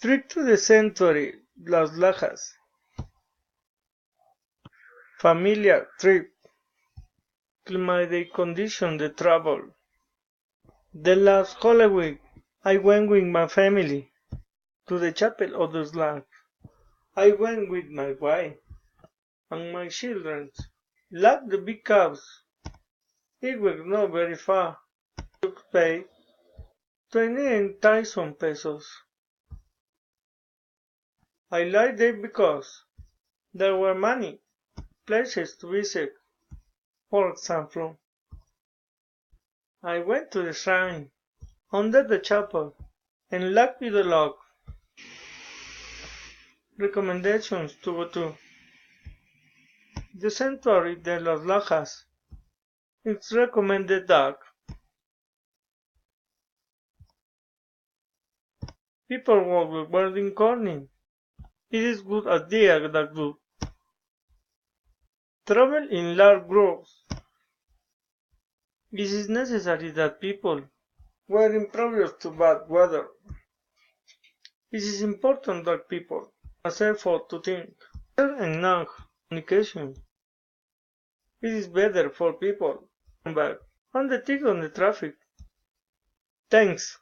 Trip to the sanctuary, Las Lajas. Familiar trip. Climate condition the travel. The last Holy Week, I went with my family to the chapel of the Slav. I went with my wife and my children. Like the big cows, it was not very far. To pay 28,000 pesos. I liked it because there were many places to visit. For example, I went to the shrine, under the chapel, and locked with the lock. Recommendations to go to the sanctuary de las Lajas. It's recommended dark. People walk with wedding corning. It is good idea that do. Travel in large groups. It is necessary that people were impervious to bad weather. It is important that people must effort to think and not communication. It is better for people to come back and the tick on the traffic. Thanks.